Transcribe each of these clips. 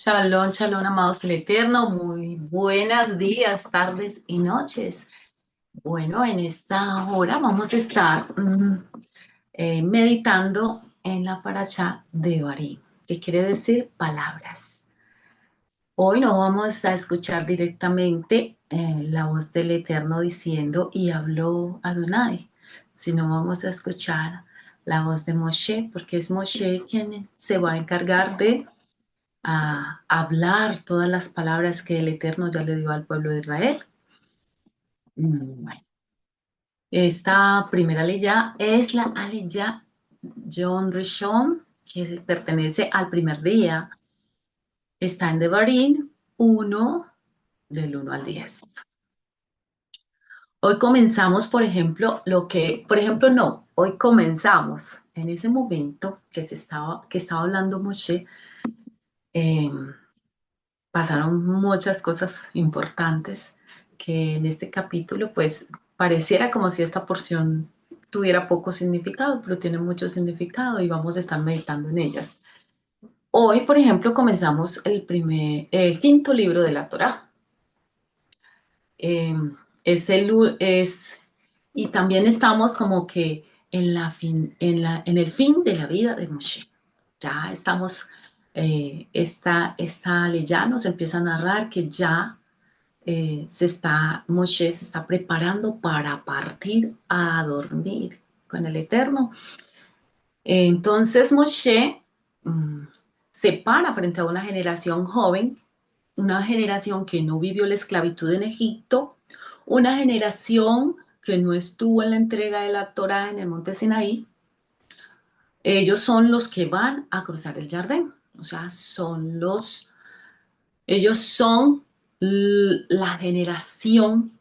Shalom, shalom, amados del Eterno. Muy buenos días, tardes y noches. Bueno, en esta hora vamos a estar meditando en la parashá de Barí, que quiere decir palabras. Hoy no vamos a escuchar directamente la voz del Eterno diciendo y habló Adonai, sino vamos a escuchar la voz de Moshe, porque es Moshe quien se va a encargar de a hablar todas las palabras que el Eterno ya le dio al pueblo de Israel. Bueno, esta primera aliyá es la aliyá John Rishon, que pertenece al primer día. Está en Devarim 1, del 1 al 10. Hoy comenzamos, por ejemplo, no, hoy comenzamos en ese momento que estaba hablando Moshe. eh, Pasaron muchas cosas importantes que en este capítulo, pues pareciera como si esta porción tuviera poco significado, pero tiene mucho significado y vamos a estar meditando en ellas. Hoy, por ejemplo, comenzamos el quinto libro de la Torá. Eh, y también estamos como que en el fin de la vida de Moshe. Ya estamos, esta ley ya nos empieza a narrar que ya Moshe se está preparando para partir a dormir con el Eterno. Entonces Moshe mm, se para frente a una generación joven, una generación que no vivió la esclavitud en Egipto, una generación que no estuvo en la entrega de la Torá en el monte Sinaí. Ellos son los que van a cruzar el Jardín, o sea, ellos son la generación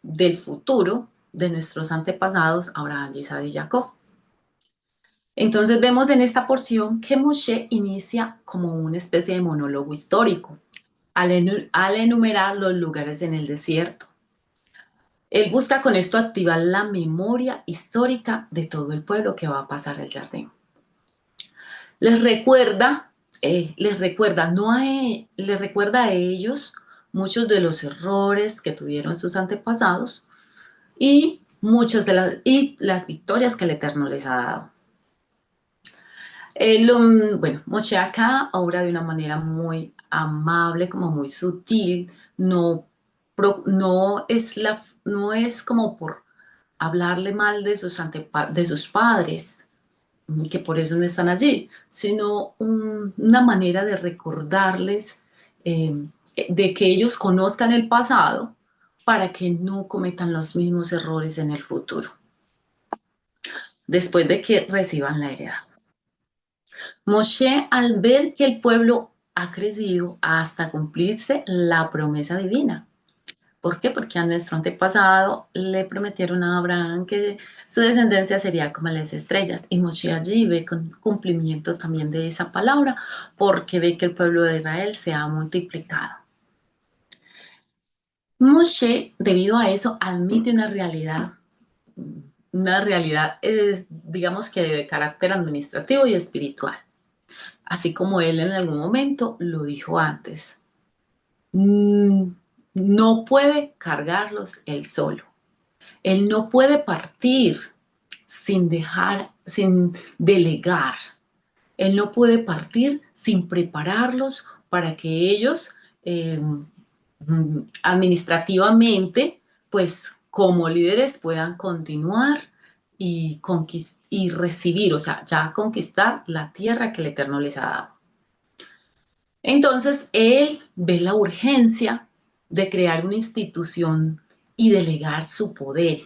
del futuro de nuestros antepasados, Abraham, Isaac y Jacob. Entonces vemos en esta porción que Moshe inicia como una especie de monólogo histórico al enumerar los lugares en el desierto. Él busca con esto activar la memoria histórica de todo el pueblo que va a pasar el jardín. Les recuerda, les recuerda a ellos muchos de los errores que tuvieron sus antepasados y las victorias que el Eterno les ha dado. Bueno, Moshe acá obra de una manera muy amable, como muy sutil, no es como por hablarle mal de de sus padres, que por eso no están allí, sino una manera de recordarles, eh, de que ellos conozcan el pasado para que no cometan los mismos errores en el futuro, después de que reciban la heredad. Moshe, al ver que el pueblo ha crecido hasta cumplirse la promesa divina. ¿Por qué? Porque a nuestro antepasado le prometieron a Abraham que su descendencia sería como las estrellas. Y Moshe allí ve con cumplimiento también de esa palabra, porque ve que el pueblo de Israel se ha multiplicado. Moshe, debido a eso, admite una realidad, digamos que de carácter administrativo y espiritual, así como él en algún momento lo dijo antes. Mm, No puede cargarlos él solo. Él no puede partir sin delegar. Él no puede partir sin prepararlos para que ellos administrativamente, pues como líderes puedan continuar y recibir, o sea, ya conquistar la tierra que el Eterno les ha dado. Entonces, él ve la urgencia de crear una institución y delegar su poder.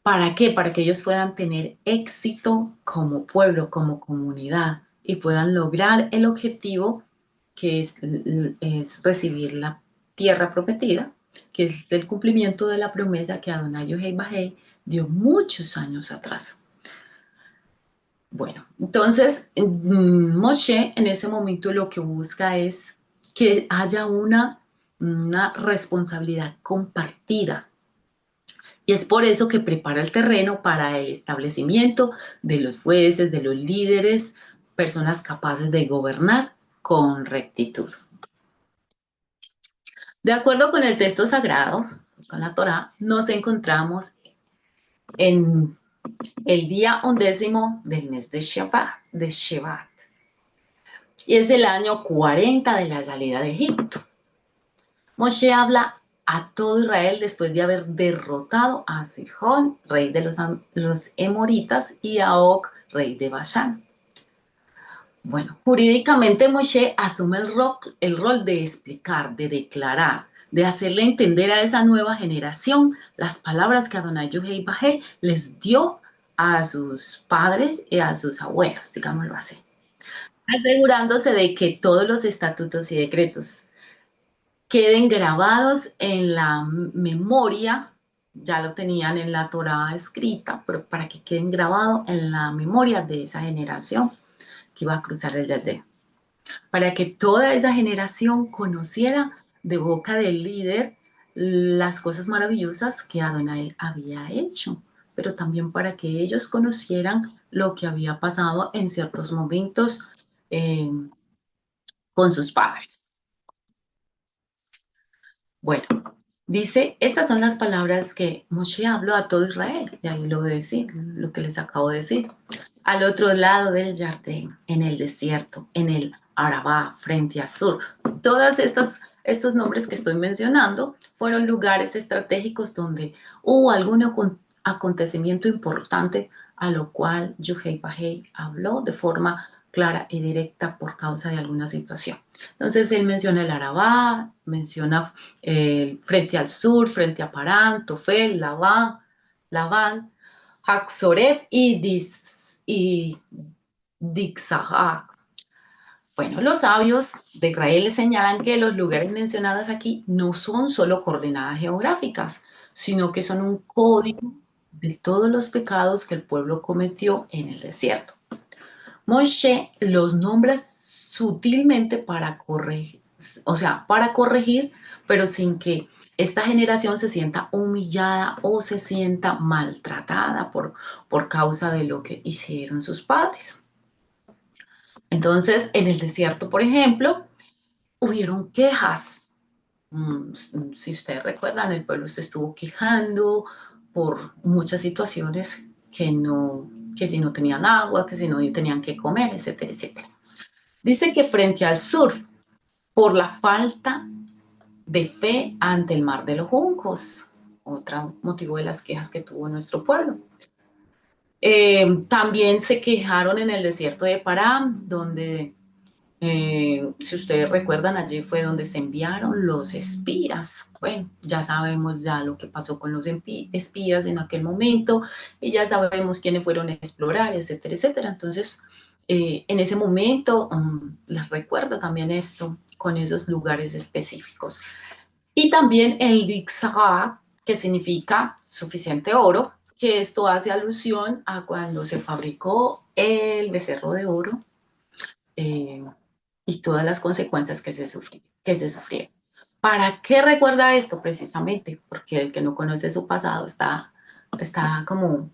¿Para qué? Para que ellos puedan tener éxito como pueblo, como comunidad y puedan lograr el objetivo que es recibir la tierra prometida, que es el cumplimiento de la promesa que Adonai Yohei Bajei dio muchos años atrás. Bueno, entonces Moshe en ese momento lo que busca es que haya una responsabilidad compartida. Y es por eso que prepara el terreno para el establecimiento de los jueces, de los líderes, personas capaces de gobernar con rectitud. De acuerdo con el texto sagrado, con la Torá, nos encontramos en el día 11 del mes de Shevat, y es el año 40 de la salida de Egipto. Moshe habla a todo Israel después de haber derrotado a Sihón, rey de los Emoritas, y a Og, rey de Basán. Bueno, jurídicamente Moshe asume el rol de explicar, de declarar, de hacerle entender a esa nueva generación las palabras que Adonai Yuhei Bajé les dio a sus padres y a sus abuelos, digámoslo así, asegurándose de que todos los estatutos y decretos queden grabados en la memoria. Ya lo tenían en la Torá escrita, pero para que queden grabados en la memoria de esa generación que iba a cruzar el Yardén, para que toda esa generación conociera de boca del líder las cosas maravillosas que Adonai había hecho, pero también para que ellos conocieran lo que había pasado en ciertos momentos eh, con sus padres. Bueno, dice, estas son las palabras que Moshe habló a todo Israel, y ahí lo de decir, lo que les acabo de decir. Al otro lado del Jardín, en el desierto, en el Arabá, frente a Sur. Estos nombres que estoy mencionando fueron lugares estratégicos donde hubo algún acontecimiento importante a lo cual Yuhei Bajei habló de forma clara y directa por causa de alguna situación. Entonces él menciona el Arabá, menciona frente al sur, frente a Parán, Tofel, Labán, Haxoreb y Dixahak. Bueno, los sabios de Israel señalan que los lugares mencionados aquí no son solo coordenadas geográficas, sino que son un código de todos los pecados que el pueblo cometió en el desierto. Moshe los nombra sutilmente para corregir, o sea, para corregir, pero sin que esta generación se sienta humillada o se sienta maltratada por causa de lo que hicieron sus padres. Entonces, en el desierto, por ejemplo, hubieron quejas. Si ustedes recuerdan, el pueblo se estuvo quejando por muchas situaciones que si no tenían agua, que si no tenían que comer, etcétera, etcétera. Dice que frente al sur, por la falta de fe ante el mar de los juncos, otro motivo de las quejas que tuvo nuestro pueblo. También se quejaron en el desierto de Parán, donde, si ustedes recuerdan, allí fue donde se enviaron los espías. Bueno, ya sabemos ya lo que pasó con los espías en aquel momento y ya sabemos quiénes fueron a explorar, etcétera, etcétera. Entonces, en ese momento les recuerda también esto con esos lugares específicos. Y también el Dixarat, que significa suficiente oro, que esto hace alusión a cuando se fabricó el becerro de oro eh, y todas las consecuencias que se sufrieron. ¿Para qué recuerda esto precisamente? Porque el que no conoce su pasado está como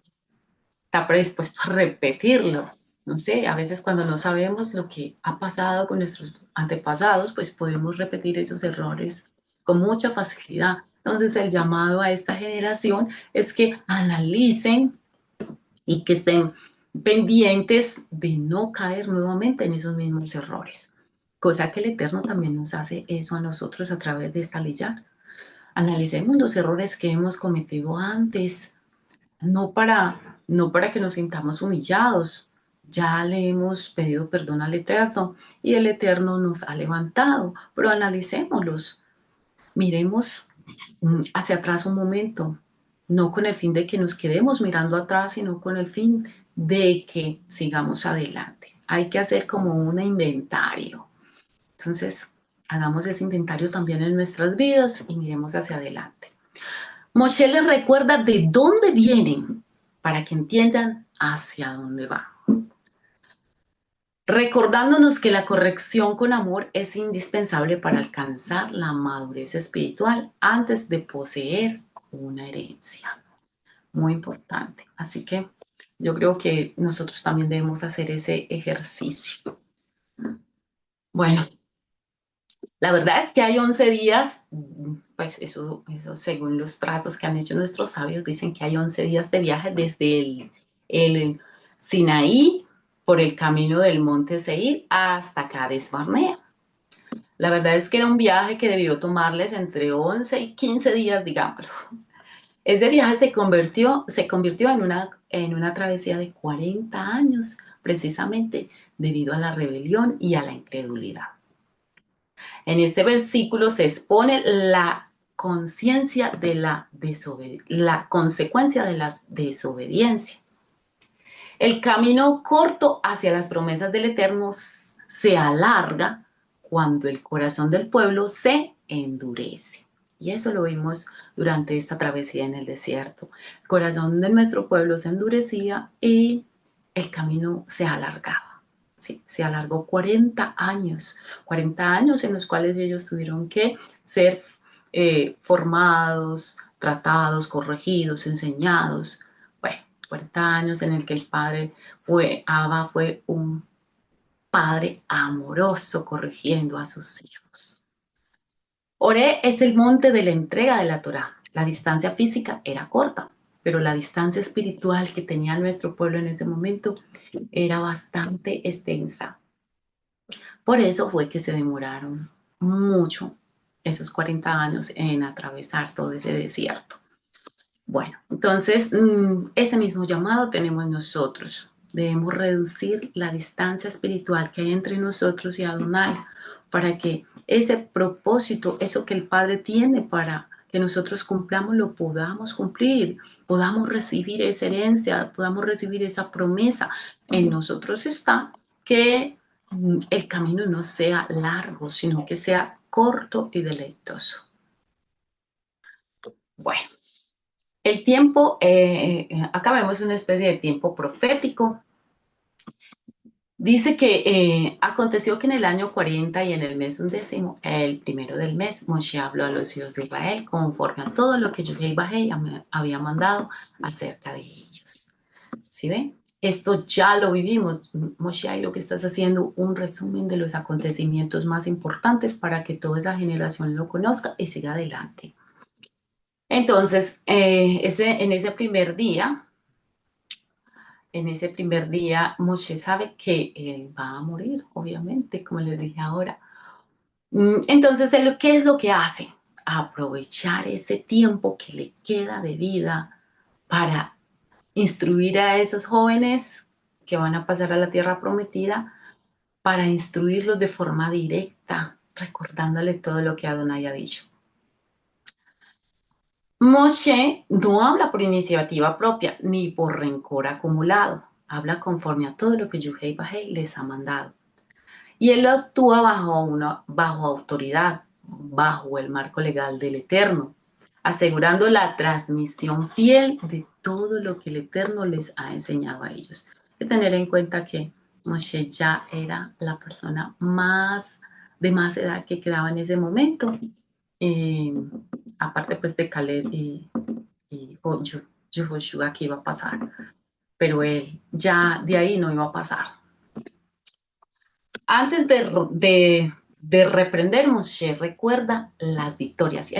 está predispuesto a repetirlo. No sé, a veces cuando no sabemos lo que ha pasado con nuestros antepasados, pues podemos repetir esos errores con mucha facilidad. Entonces el llamado a esta generación es que analicen y que estén pendientes de no caer nuevamente en esos mismos errores. Cosa que el Eterno también nos hace eso a nosotros a través de esta ley. Analicemos los errores que hemos cometido antes, no para que nos sintamos humillados. Ya le hemos pedido perdón al Eterno y el Eterno nos ha levantado, pero analicémoslos, miremos hacia atrás un momento, no con el fin de que nos quedemos mirando atrás, sino con el fin de que sigamos adelante. Hay que hacer como un inventario. Entonces, hagamos ese inventario también en nuestras vidas y miremos hacia adelante. Moshe les recuerda de dónde vienen para que entiendan hacia dónde van. Recordándonos que la corrección con amor es indispensable para alcanzar la madurez espiritual antes de poseer una herencia. Muy importante. Así que yo creo que nosotros también debemos hacer ese ejercicio. Bueno, la verdad es que hay 11 días, pues eso según los tratos que han hecho nuestros sabios, dicen que hay 11 días de viaje desde el Sinaí por el camino del monte Seir hasta Cades Barnea. La verdad es que era un viaje que debió tomarles entre 11 y 15 días, digamos. Ese viaje se convirtió en una travesía de 40 años, precisamente debido a la rebelión y a la incredulidad. En este versículo se expone la conciencia de la consecuencia de la desobediencia. El camino corto hacia las promesas del Eterno se alarga cuando el corazón del pueblo se endurece. Y eso lo vimos durante esta travesía en el desierto. El corazón de nuestro pueblo se endurecía y el camino se alargaba. Sí, se alargó 40 años en los cuales ellos tuvieron que ser formados, tratados, corregidos, enseñados. Bueno, 40 años en el que el padre Abba fue un padre amoroso corrigiendo a sus hijos. Oré es el monte de la entrega de la Torá. La distancia física era corta, pero la distancia espiritual que tenía nuestro pueblo en ese momento era bastante extensa. Por eso fue que se demoraron mucho esos 40 años en atravesar todo ese desierto. Bueno, entonces ese mismo llamado tenemos nosotros. Debemos reducir la distancia espiritual que hay entre nosotros y Adonai para que ese propósito, eso que el Padre tiene para que nosotros cumplamos, lo podamos cumplir, podamos recibir esa herencia, podamos recibir esa promesa. En nosotros está que el camino no sea largo, sino que sea corto y deleitoso. Bueno. El tiempo, acá vemos una especie de tiempo profético. Dice que aconteció que en el año 40 y en el mes 11, el primero del mes, Moshe habló a los hijos de Israel conforme a todo lo que Yohei Bajei había mandado acerca de ellos. ¿Sí ven? Esto ya lo vivimos. Moshe, ahí lo que estás haciendo un resumen de los acontecimientos más importantes para que toda esa generación lo conozca y siga adelante. Entonces, en ese primer día, Moshe sabe que él va a morir, obviamente, como les dije ahora. Entonces, él, ¿qué es lo que hace? Aprovechar ese tiempo que le queda de vida para instruir a esos jóvenes que van a pasar a la tierra prometida, para instruirlos de forma directa, recordándole todo lo que Adonai ha dicho. Moshe no habla por iniciativa propia ni por rencor acumulado, habla conforme a todo lo que Yuhei Bajei les ha mandado. Y él actúa bajo autoridad, bajo el marco legal del Eterno, asegurando la transmisión fiel de todo lo que el Eterno les ha enseñado a ellos. Hay que tener en cuenta que Moshe ya era la persona de más edad que quedaba en ese momento, eh, aparte pues de Caleb y Joshua que iba a pasar, pero él ya de ahí no iba a pasar. Antes de reprender, Moshe recuerda las victorias. Y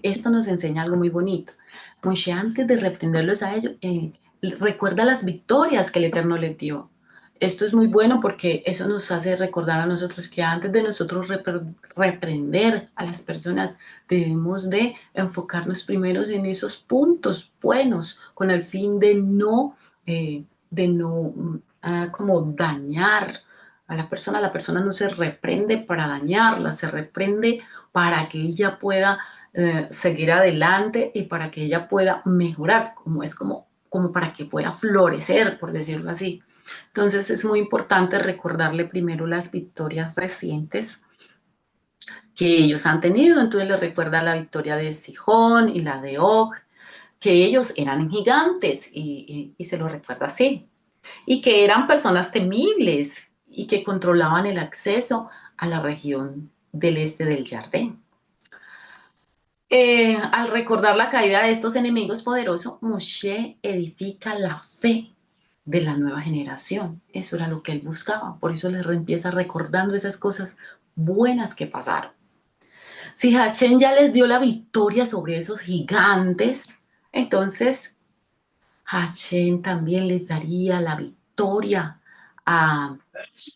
esto nos enseña algo muy bonito. Moshe, antes de reprenderlos a ellos, recuerda las victorias que el Eterno les dio. Esto es muy bueno porque eso nos hace recordar a nosotros que antes de nosotros reprender a las personas, debemos de enfocarnos primero en esos puntos buenos con el fin de no como dañar a la persona no se reprende para dañarla, se reprende para que ella pueda seguir adelante y para que ella pueda mejorar, como para que pueda florecer, por decirlo así. Entonces es muy importante recordarle primero las victorias recientes que ellos han tenido. Entonces le recuerda la victoria de Sihón y la de Og, que ellos eran gigantes y se lo recuerda así y que eran personas temibles y que controlaban el acceso a la región del este del Jardín. Al recordar la caída de estos enemigos poderosos, Moshe edifica la fe de la nueva generación. Eso era lo que él buscaba. Por eso les empieza recordando esas cosas buenas que pasaron. Si Hashem ya les dio la victoria sobre esos gigantes, entonces Hashem también les daría la victoria a-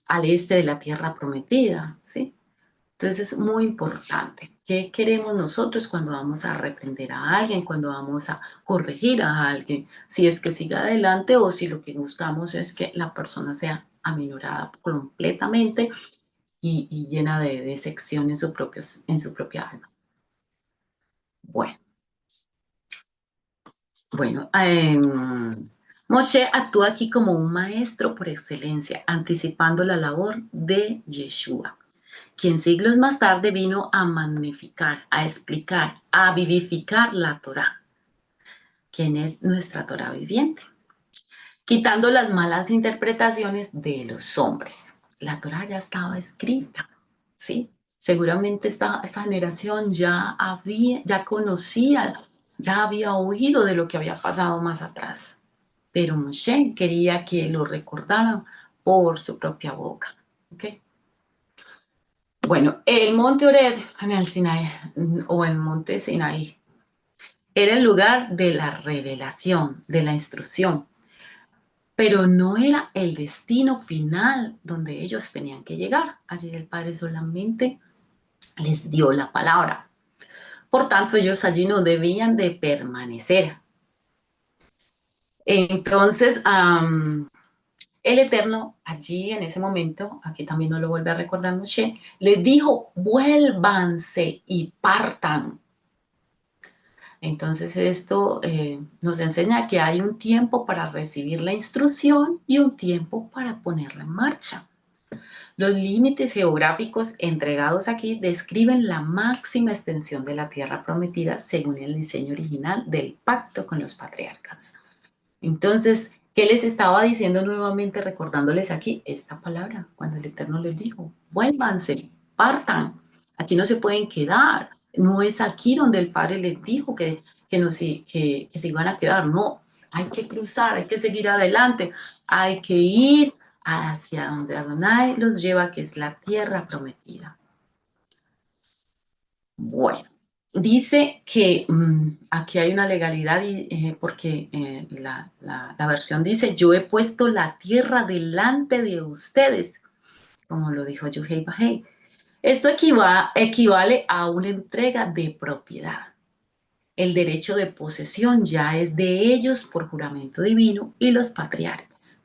al este de la tierra prometida, ¿sí? Entonces es muy importante. ¿Qué queremos nosotros cuando vamos a reprender a alguien, cuando vamos a corregir a alguien? Si es que siga adelante o si lo que buscamos es que la persona sea aminorada completamente y llena de sección en su propia alma. Bueno, bueno, Moshe actúa aquí como un maestro por excelencia, anticipando la labor de Yeshua, quien siglos más tarde vino a magnificar, a explicar, a vivificar la Torá, quien es nuestra Torá viviente, quitando las malas interpretaciones de los hombres. La Torá ya estaba escrita, ¿sí? Seguramente esta generación ya conocía, ya había oído de lo que había pasado más atrás, pero Moshe quería que lo recordaran por su propia boca, ¿ok? Bueno, el monte Ored en el Sinaí, o el monte Sinaí, era el lugar de la revelación, de la instrucción, pero no era el destino final donde ellos tenían que llegar. Allí el Padre solamente les dio la palabra. Por tanto, ellos allí no debían de permanecer. Entonces, el Eterno allí en ese momento, aquí también nos lo vuelve a recordar Moshe, les dijo, vuélvanse y partan. Entonces esto nos enseña que hay un tiempo para recibir la instrucción y un tiempo para ponerla en marcha. Los límites geográficos entregados aquí describen la máxima extensión de la tierra prometida según el diseño original del pacto con los patriarcas. Entonces, ¿qué les estaba diciendo nuevamente, recordándoles aquí esta palabra? Cuando el Eterno les dijo, vuélvanse, partan, aquí no se pueden quedar, no es aquí donde el Padre les dijo que se iban a quedar, no, hay que cruzar, hay que seguir adelante, hay que ir hacia donde Adonai los lleva, que es la tierra prometida. Bueno, dice que aquí hay una legalidad porque la versión dice, yo he puesto la tierra delante de ustedes, como lo dijo Yuhei Bajei. Esto equivale a una entrega de propiedad. El derecho de posesión ya es de ellos por juramento divino y los patriarcas.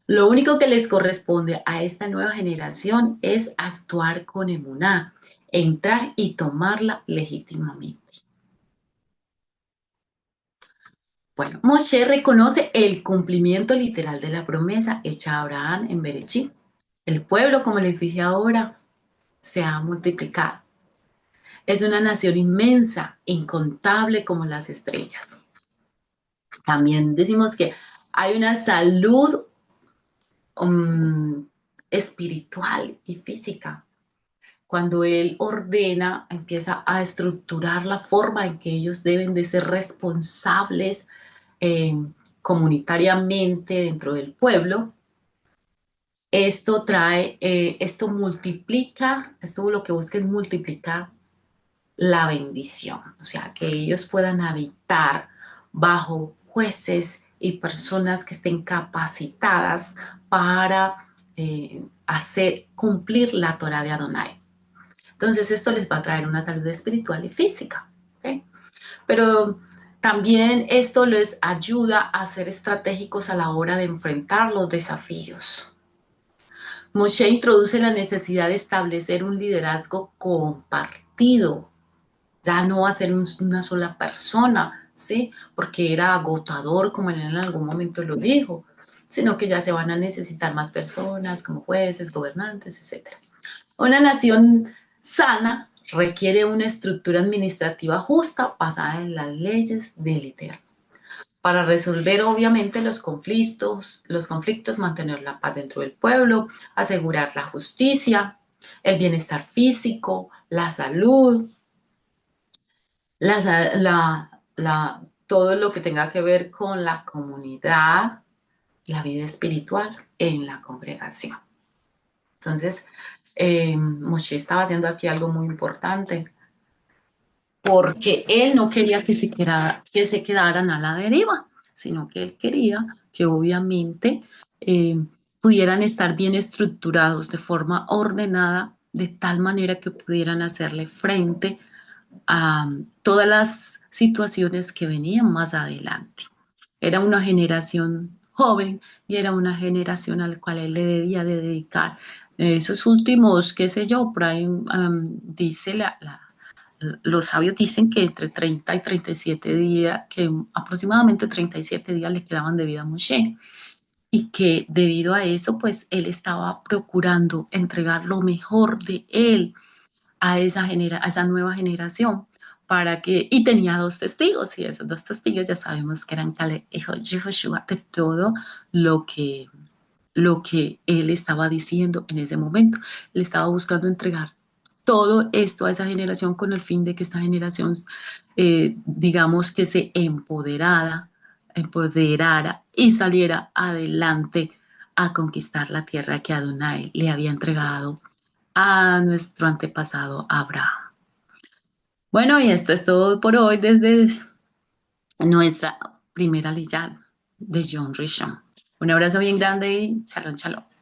Lo único que les corresponde a esta nueva generación es actuar con emuná, entrar y tomarla legítimamente. Bueno, Moshe reconoce el cumplimiento literal de la promesa hecha a Abraham en Berechí. El pueblo, como les dije ahora, se ha multiplicado. Es una nación inmensa, incontable como las estrellas. También decimos que hay una salud um, espiritual y física. Cuando él ordena, empieza a estructurar la forma en que ellos deben de ser responsables eh, comunitariamente dentro del pueblo. Esto multiplica, esto lo que busca es multiplicar la bendición, o sea, que ellos puedan habitar bajo jueces y personas que estén capacitadas para hacer cumplir la Torah de Adonai. Entonces esto les va a traer una salud espiritual y física, ¿ok? Pero también esto les ayuda a ser estratégicos a la hora de enfrentar los desafíos. Moshe introduce la necesidad de establecer un liderazgo compartido, ya no va a ser una sola persona, ¿sí? Porque era agotador, como él en algún momento lo dijo, sino que ya se van a necesitar más personas como jueces, gobernantes, etc. Una nación sana requiere una estructura administrativa justa basada en las leyes del Eterno. Para resolver obviamente los conflictos, mantener la paz dentro del pueblo, asegurar la justicia, el bienestar físico, la salud, todo lo que tenga que ver con la comunidad, la vida espiritual en la congregación. Entonces, Moshe estaba haciendo aquí algo muy importante porque él no quería que se quedaran a la deriva, sino que él quería que obviamente eh, pudieran estar bien estructurados de forma ordenada, de tal manera que pudieran hacerle frente a todas las situaciones que venían más adelante. Era una generación joven y era una generación a la cual él le debía de dedicar esos últimos, qué sé yo, por ahí dice los sabios dicen que entre 30 y 37 días, que aproximadamente 37 días le quedaban de vida a Moshe y que debido a eso, pues él estaba procurando entregar lo mejor de él a esa nueva generación para que, y tenía dos testigos, y esos dos testigos ya sabemos que eran Caleb y Joshua de todo lo que, lo que él estaba diciendo en ese momento. Él estaba buscando entregar todo esto a esa generación con el fin de que esta generación, digamos que se empoderara y saliera adelante a conquistar la tierra que Adonai le había entregado a nuestro antepasado Abraham. Bueno, y esto es todo por hoy desde nuestra primera leyenda de John Rishon. Un abrazo bien grande y shalom, shalom.